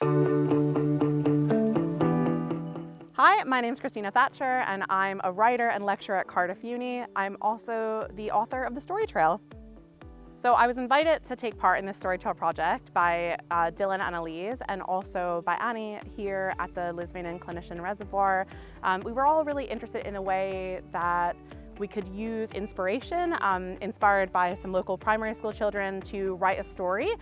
Hi, my name is Christina Thatcher, and I'm a writer and lecturer at Cardiff Uni. I'm also the author of the Story Trail. So I was invited to take part in this Story Trail project by Dylan and Elise, and also by Annie here at the Lisbon and Clinician Reservoir. We were all really interested in a way that we could use inspiration, inspired by some local primary school children, to write a story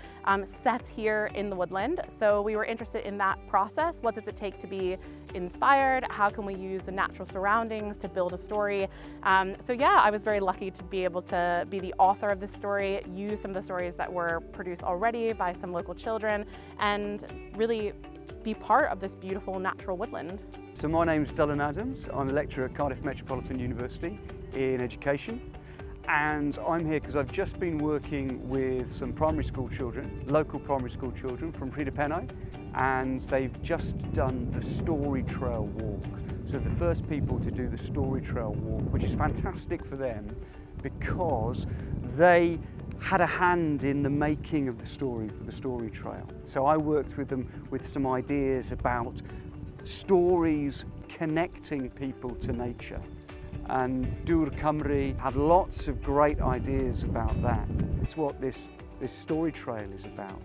set here in the woodland. So we were interested in that process. What does it take to be inspired? How can we use the natural surroundings to build a story? So yeah, I was very lucky to be able to be the author of this story, use some of the stories that were produced already by some local children, and really be part of this beautiful natural woodland. So my name's Dylan Adams. I'm a lecturer at Cardiff Metropolitan University in education, and I'm here because I've just been working with some primary school children, local primary school children from Pryd and they've just done the Story Trail walk. So the first people to do the Story Trail walk, which is fantastic for them because they had a hand in the making of the story for the Story Trail. So I worked with them with some ideas about stories connecting people to nature. And Dŵr Cymru have lots of great ideas about that. It's what this Story Trail is about.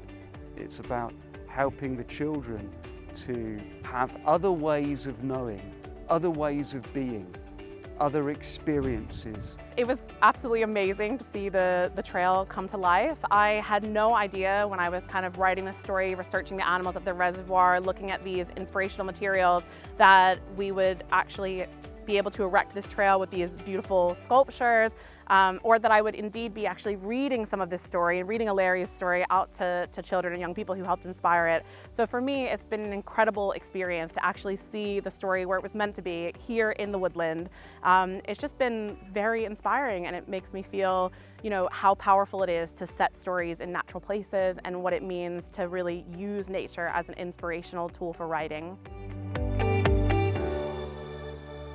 It's about helping the children to have other ways of knowing, other ways of being, other experiences. It was absolutely amazing to see the trail come to life. I had no idea when I was kind of writing this story, researching the animals at the reservoir, looking at these inspirational materials, that we would actually be able to erect this trail with these beautiful sculptures, or that I would indeed be actually reading some of this story and reading Ilaria's story out to children and young people who helped inspire it. So for me, it's been an incredible experience to actually see the story where it was meant to be, here in the woodland. It's just been very inspiring, and it makes me feel, you know, how powerful it is to set stories in natural places and what it means to really use nature as an inspirational tool for writing.